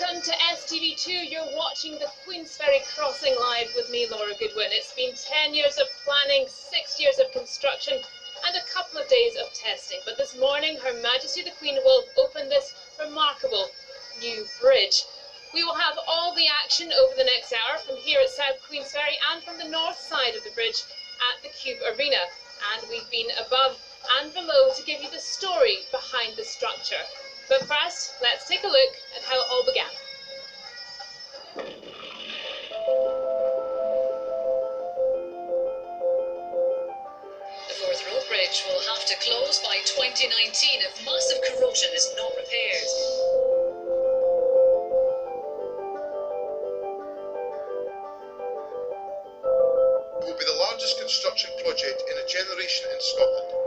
Welcome to STV2. You're watching the Queensferry Crossing live with me, Laura Goodwin. It's been 10 years of planning, 6 years of construction and a couple of days of testing. But this morning, Her Majesty the Queen will open this remarkable new bridge. We will have all the action over the next hour from here at South Queensferry and from the north side of the bridge at the Cube Arena. And we've been above and below to give you the story behind the structure. But first, let's take a look at how it all began. The Forth Road Bridge will have to close by 2019 if massive corrosion is not repaired. It will be the largest construction project in a generation in Scotland.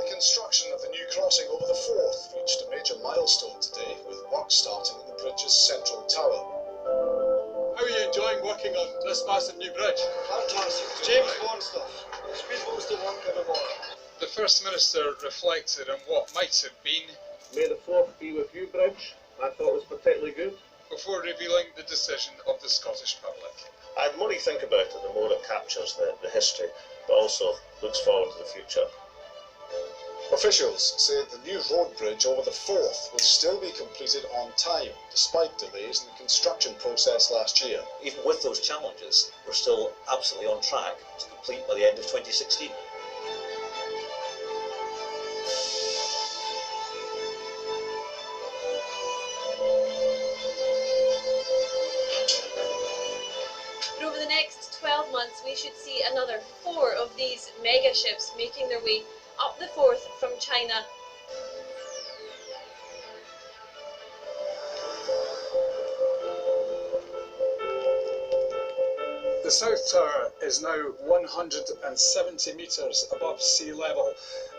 The construction of the new crossing over the Forth reached a major milestone today, with work starting in the bridge's central tower. How are you enjoying working on this massive new bridge? Fantastic. James Bond stuff. Speedboats to work evermore. The First Minister reflected on what might have been May the Forth be with you, Bridge. I thought was particularly good. before revealing the decision of the Scottish public. The more you think about it, the more it captures the history, but also looks forward to the future. Officials say the new road bridge over the Forth will still be completed on time, despite delays in the construction process last year. Even with those challenges, we're still absolutely on track to complete by the end of 2016. But over the next 12 months, we should see another 4 of these mega ships making their way up the Forth from China. The South Tower is now 170 metres above sea level,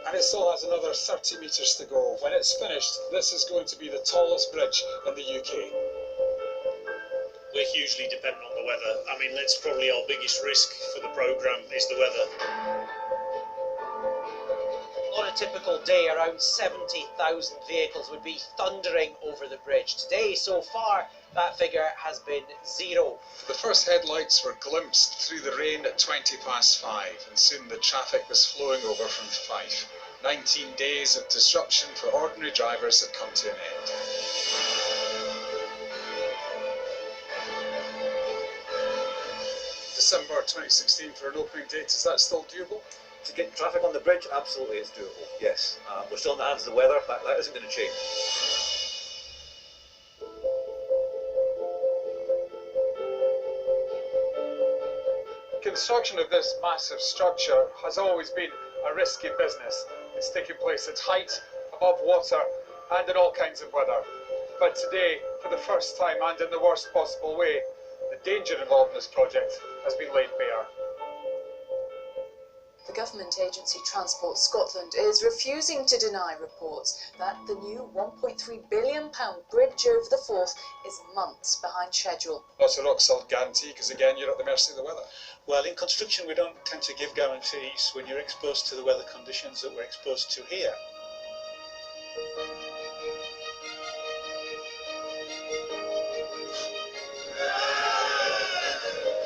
and it still has another 30 metres to go. When it's finished, this is going to be the tallest bridge in the UK. We're hugely dependent on the weather. I mean, that's probably our biggest risk for the programme is the weather. On a typical day, around 70,000 vehicles would be thundering over the bridge. Today, so far, that figure has been 0. The first headlights were glimpsed through the rain at 5:20, and soon the traffic was flowing over from Fife. 19 days of disruption for ordinary drivers had come to an end. December 2016 for an opening date, is that still doable? To get traffic on the bridge, absolutely it's doable, yes. We're still in the hands of the weather, that isn't going to change. Construction of this massive structure has always been a risky business. It's taken place at height, above water, and in all kinds of weather. But today, for the first time and in the worst possible way, the danger involved in this project has been laid bare. The government agency Transport Scotland is refusing to deny reports that the new £1.3 billion bridge over the Forth is months behind schedule. Not a rock-solid guarantee, because again, you're at the mercy of the weather. Well, in construction, we don't tend to give guarantees when you're exposed to the weather conditions that we're exposed to here.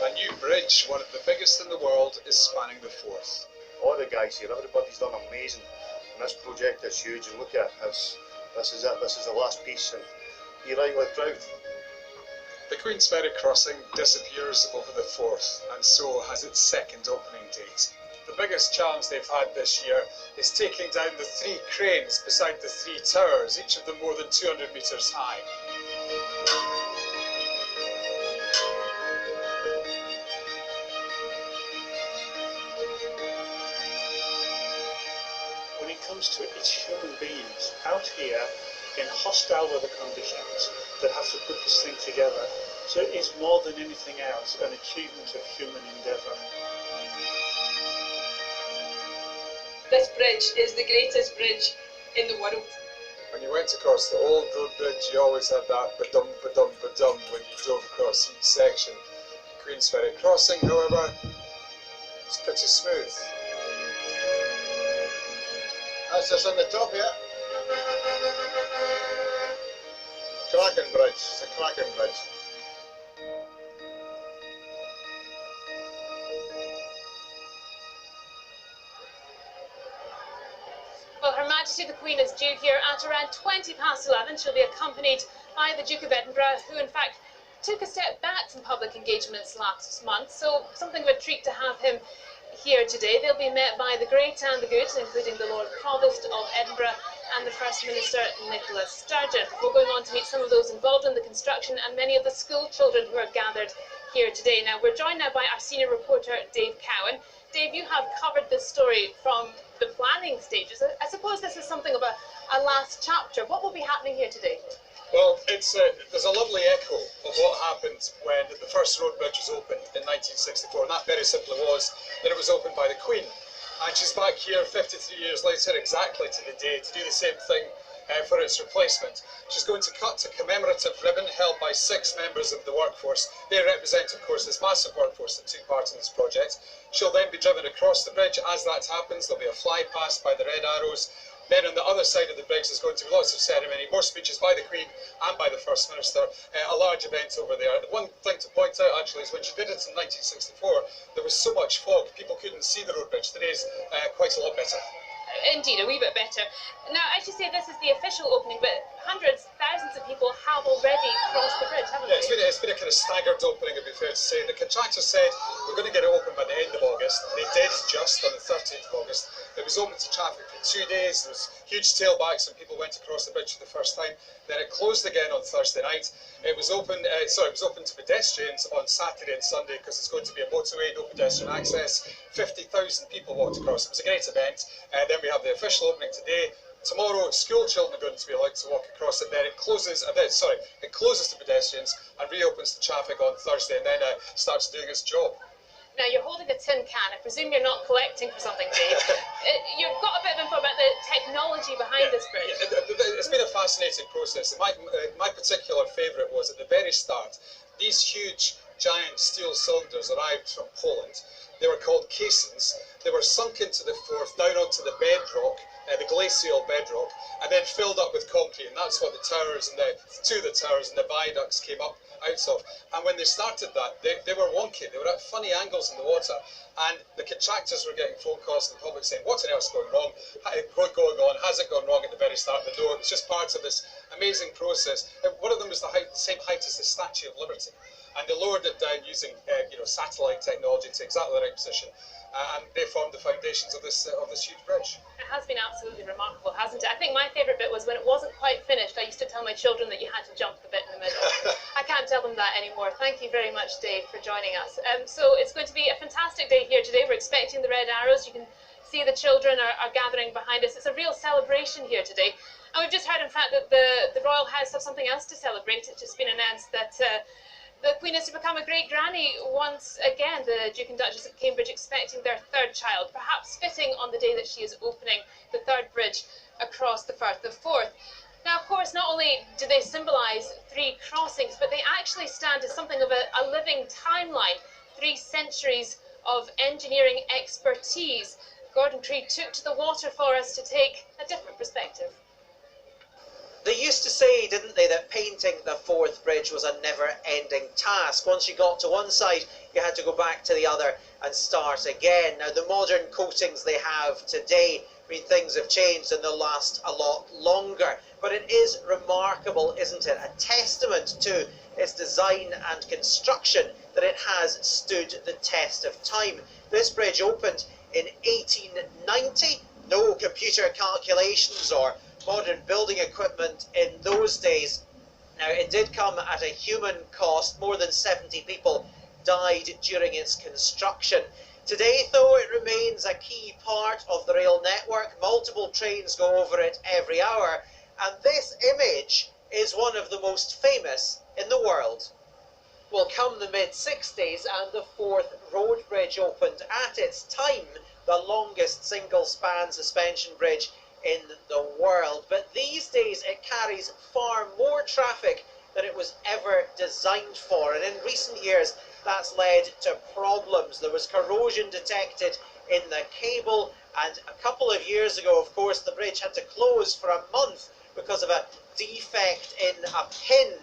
A new bridge, one of the biggest in the world, is spanning the Forth. All the guys here, everybody's done amazing. And this project is huge, and look at it, this is it, this is the last piece, and be rightly proud. The Queensferry Crossing disappears over the Forth, and so has its second opening date. The biggest challenge they've had this year is taking down the 3 cranes beside the 3 towers, each of them more than 200 metres high. When it comes to it, it's human beings out here in hostile weather conditions that have to put this thing together. So it is more than anything else an achievement of human endeavour. This bridge is the greatest bridge in the world. When you went across the old road bridge, you always had that ba-dum, ba-dum, ba-dum when you drove across each section. Queensferry Crossing, however, is pretty smooth. That's us on the top here. Cracking bridge, it's a cracking bridge. Well, Her Majesty the Queen is due here at around 11:20. She'll be accompanied by the Duke of Edinburgh, who in fact took a step back from public engagements last month, so something of a treat to have him here today. They'll be met by the great and the good, including the Lord Provost of Edinburgh and the First Minister Nicola Sturgeon, before going on to meet some of those involved in the construction and many of the school children who are gathered here today. Now, we're joined now by our senior reporter, Dave Cowan. Dave, you have covered this story from the planning stages. I suppose this is something of a last chapter. What will be happening here today? Well, there's a lovely echo of what happened when the first road bridge was opened in 1964, and that very simply was that it was opened by the Queen. And she's back here 53 years later, exactly to the day, to do the same thing for its replacement. She's going to cut a commemorative ribbon held by 6 members of the workforce. They represent, of course, this massive workforce that took part in this project. She'll then be driven across the bridge. As that happens, there'll be a fly past by the red arrows. Then on the other side of the bridge there's going to be lots of ceremony, more speeches by the Queen and by the First Minister, a large event over there. The one thing to point out actually is when she did it in 1964, there was so much fog, people couldn't see the road bridge. Today's quite a lot better. Indeed, a wee bit better. Now, as you say, this is the official opening, but hundreds, thousands of people have already crossed the bridge, haven't they? Yeah, it's been a kind of staggered opening, it'd be fair to say. The contractors said we're going to get it open by the end of August. They did just on the 13th of August. It was open to traffic for 2 days. There was huge tailbacks and people went across the bridge for the first time. Then it closed again on Thursday night. It was open to pedestrians on Saturday and Sunday because it's going to be a motorway, no pedestrian access. 50,000 people walked across. It was a great event. Then we have the official opening today. Tomorrow, school children are going to be allowed to walk across it. Then it closes to pedestrians and reopens to traffic on Thursday, and then starts doing its job. Now, you're holding a tin can. I presume you're not collecting for something, Dave. You've got a bit of info about the technology behind this bridge. It's been a fascinating process. My particular favourite was at the very start, these huge, giant steel cylinders arrived from Poland. They were called caissons. They were sunk into the Forth, down onto the bedrock, the glacial bedrock, and then filled up with concrete, and that's what the towers and the viaducts came up out of. And when they started that, they were wonky. They were at funny angles in the water, and the contractors were getting phone calls from the public saying, "What on earth's going wrong? What's going on? Has it gone wrong at the very start?" No, it was just part of this amazing process. And one of them was the same height as the Statue of Liberty, and they lowered it down using satellite technology to exactly the right position. And they formed the foundations of this huge bridge. It has been absolutely remarkable, hasn't it? I think my favourite bit was when it wasn't quite finished. I used to tell my children that you had to jump the bit in the middle. I can't tell them that anymore. Thank you very much, Dave, for joining us. So it's going to be a fantastic day here today. We're expecting the red arrows. You can see the children are gathering behind us. It's a real celebration here today. And we've just heard, in fact, that the Royal House have something else to celebrate. It's just been announced that the Queen is to become a great granny once again. The Duke and Duchess of Cambridge expecting their 3rd child, perhaps fitting on the day that she is opening the 3rd bridge across the Firth of Forth. Now, of course, not only do they symbolise 3 crossings, but they actually stand as something of a living timeline. 3 centuries of engineering expertise. Gordon Creed took to the water for us to take a different perspective. They used to say, didn't they, that painting the Forth Bridge was a never-ending task. Once you got to one side, you had to go back to the other and start again. Now, the modern coatings they have today, I mean, things have changed and they'll last a lot longer. But it is remarkable, isn't it? A testament to its design and construction that it has stood the test of time. This bridge opened in 1890. No computer calculations or modern building equipment in those days. Now, it did come at a human cost. More than 70 people died during its construction. Today, though, it remains a key part of the rail network. Multiple trains go over it every hour, and this image is one of the most famous in the world. Well, come the mid-60s and the Forth Road Bridge opened, at its time the longest single-span suspension bridge in the world. But these days it carries far more traffic than it was ever designed for, and in recent years that's led to problems. There was corrosion detected in the cable, And a couple of years ago, of course, the bridge had to close for a month because of a defect in a pin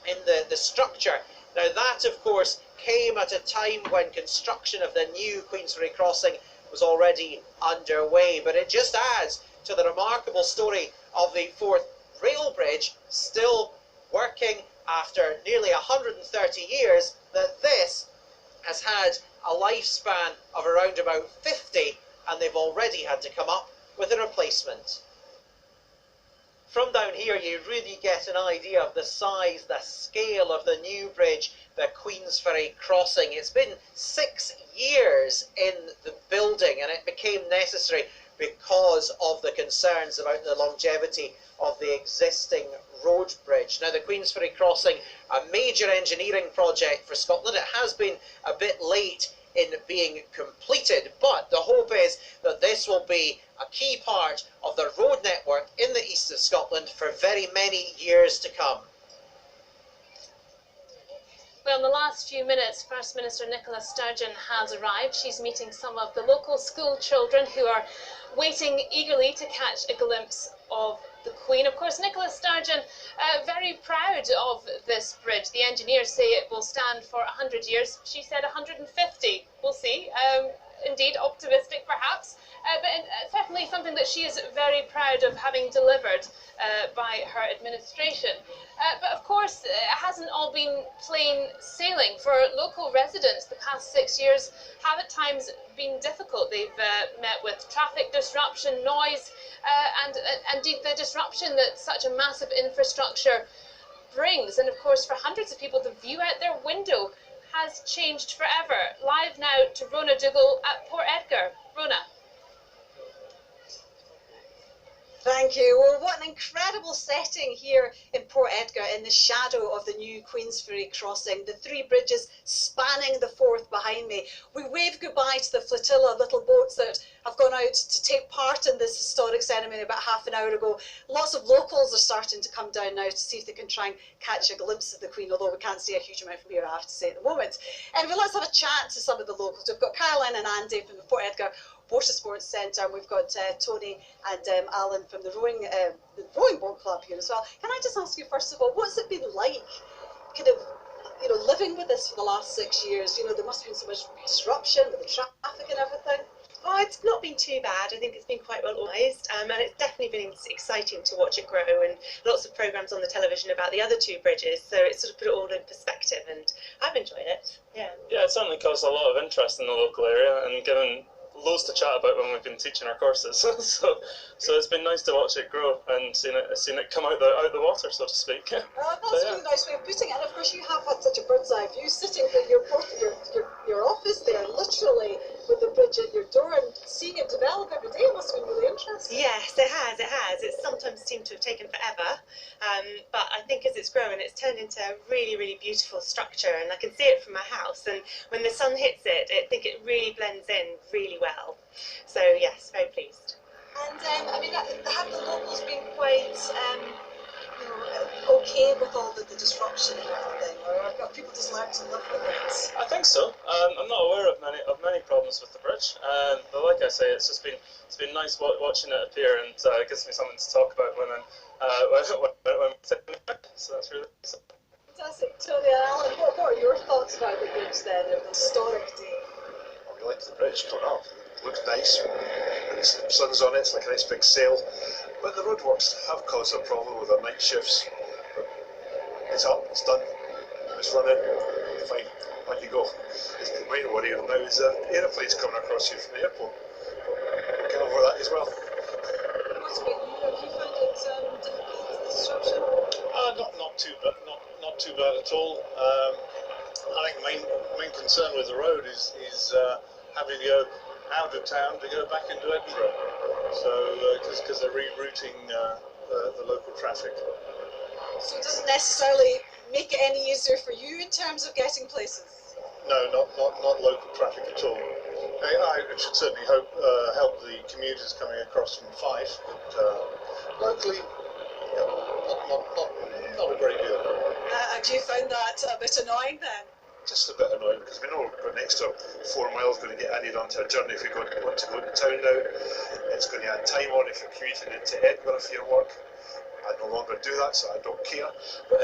in the structure. Now that, of course, came at a time when construction of the new Queensferry Crossing was already underway, but it just adds to the remarkable story of the Forth Rail Bridge, still working after nearly 130 years, that this has had a lifespan of around about 50, and they've already had to come up with a replacement. From down here you really get an idea of the size, the scale of the new bridge, the Queensferry Crossing. It's been 6 years in the building, and it became necessary because of the concerns about the longevity of the existing road bridge. Now the Queensferry Crossing, a major engineering project for Scotland, it has been a bit late in being completed, but the hope is that this will be a key part of the road network in the east of Scotland for very many years to come. Well, in the last few minutes, First Minister Nicola Sturgeon has arrived. She's meeting some of the local school children who are waiting eagerly to catch a glimpse of the Queen. Of course, Nicola Sturgeon, very proud of this bridge. The engineers say it will stand for 100 years. She said 150. We'll see. Indeed, optimistic perhaps, but certainly something that she is very proud of having delivered by her administration. But of course, it hasn't all been plain sailing. For local residents, the past 6 years have at times been difficult. They've met with traffic disruption, noise, and indeed the disruption that such a massive infrastructure brings. And of course, for hundreds of people, the view out their window has changed forever. Live now to Rona Dougal at Port Edgar. Rona. Thank you. Well, what an incredible setting here in Port Edgar in the shadow of the new Queensferry Crossing. The three bridges spanning the Forth behind me. We wave goodbye to the flotilla of little boats that have gone out to take part in this historic ceremony about half an hour ago. Lots of locals are starting to come down now to see if they can try and catch a glimpse of the Queen, although we can't see a huge amount from here, I have to say, at the moment. Anyway, let's have a chat to some of the locals. We've got Caroline and Andy from the Port Edgar Water Sports Centre, and we've got Tony and Alan from the rowing boat club here as well. Can I just ask you, first of all, what's it been like, kind of, you know, living with this for the last 6 years? You know, there must have been so much disruption with the traffic and everything. Oh, it's not been too bad. I think it's been quite well organised, and it's definitely been exciting to watch it grow, and lots of programmes on the television about the other two bridges, so it sort of put it all in perspective, and I've enjoyed it. Yeah, it certainly caused a lot of interest in the local area, and given loads to chat about when we've been teaching our courses. so it's been nice to watch it grow and seen it come out the water, so to speak. That's a really nice way of putting it. And of course, you have had such a bird's eye view sitting in your office there, literally with the bridge at your door, and seeing it develop every day. It must have been really interesting. Yes, it has. It's sometimes seemed to have taken forever, but I think as it's grown, it's turned into a really, really beautiful structure, and I can see it from my house. And when the sun hits it, I think it really blends in really well. So yes, very pleased. And I mean, have the locals been quite okay with all the disruption and everything, or have people just learned to live with it? I think so. I'm not aware of many problems with the bridge, but like I say, it's been nice watching it appear, and it gives me something to talk about when so that's really nice. Fantastic. Tony and Alan, what are your thoughts about the bridge then, of the historic day? We like the bridge coming up. It looks nice. And the sun's on it, it's like a nice big sail. But the roadworks have caused a problem with our night shifts. But it's up, it's done, it's running, fine, on you go. The main worry now is aeroplanes coming across here from the airport. But we'll get over that as well. What about you? Have you found it difficult, the disruption? Not too bad at all. I think main concern with the road is having to go out of town to go back into Edinburgh. So because they're rerouting the local traffic. So it doesn't necessarily make it any easier for you in terms of getting places? No, not local traffic at all. I should certainly help the commuters coming across from Fife, but locally, not a great deal. Have you found that a bit annoying then? just a bit annoying because we know we're next to 4 miles going to get added onto our journey if we want to go into town now. It's going to add time on if you're commuting into Edinburgh for your work. I no longer do that, so I don't care. But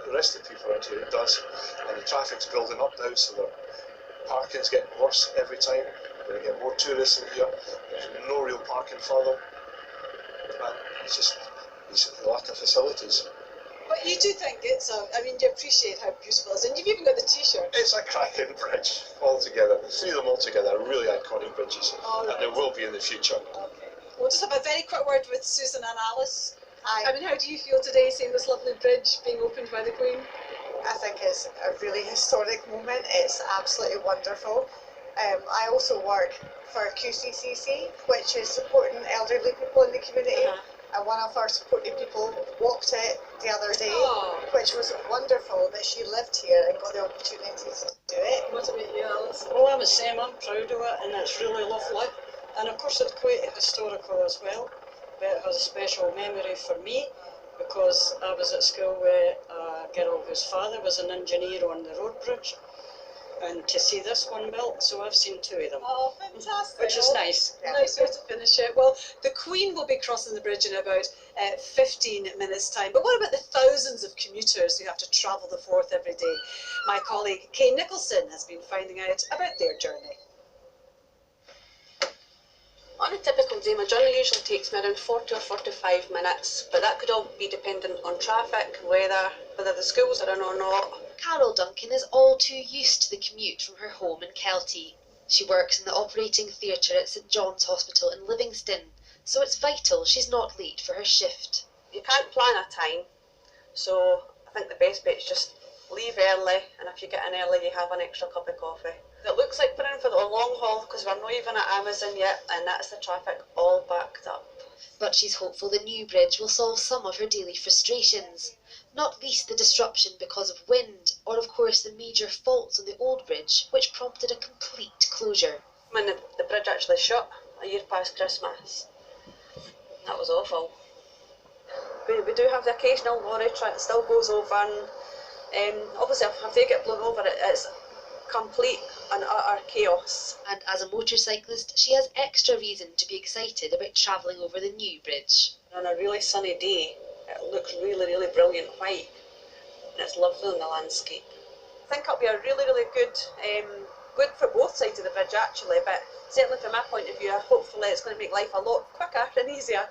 the rest of the people around here, it does. And the traffic's building up now, so the parking's getting worse every time. We're going to get more tourists in here. There's no real parking for them. And it's just basically lack of facilities. But you do think it's I mean, you appreciate how beautiful it is, and you've even got the T-shirt. It's a cracking bridge altogether. The three of them all together are really iconic bridges, and there will be in the future. Okay. We'll just have a very quick word with Susan and Alice. Hi. I mean, how do you feel today seeing this lovely bridge being opened by the Queen? I think it's a really historic moment. It's absolutely wonderful. I also work for QCCC, which is supporting elderly people in the community. And one of our supporting people walked it the other day, which was wonderful that she lived here and got the opportunity to do it. What about you, Alice? Well, I'm the same. I'm proud of it, and it's really lovely. And of course, it's quite historical as well. But it has a special memory for me because I was at school with a girl whose father was an engineer on the road bridge. And to see this one built, so I've seen two of them. Oh, fantastic. Which is nice. Nice way to finish it. Well, the Queen will be crossing the bridge in about 15 minutes' time. But what about the thousands of commuters who have to travel the Forth every day? My colleague Kay Nicholson has been finding out about their journey. On a typical day, my journey usually takes me around 40 or 45 minutes, but that could all be dependent on traffic, weather, whether the schools are in or not. Carol Duncan is all too used to the commute from her home in Kelty. She works in the operating theatre at St John's Hospital in Livingston, so it's vital she's not late for her shift. You can't plan a time, so I think the best bet is just leave early, and if you get in early, you have an extra cup of coffee. It looks like we're in for the long haul because we're not even at Amazon yet, and that's the traffic all backed up. But she's hopeful the new bridge will solve some of her daily frustrations, not least the disruption because of wind, or of course the major faults on the old bridge, which prompted a complete closure. When the bridge actually shut a year past Christmas, that was awful. We do have the occasional lorry truck that still goes over, and obviously if they get blown over, it's complete and utter chaos. And as a motorcyclist, she has extra reason to be excited about travelling over the new bridge. On a really sunny day, it looks really, really brilliant white, and it's lovely in the landscape. I think it'll be a really, really good for both sides of the bridge actually, but certainly from my point of view, hopefully it's going to make life a lot quicker and easier.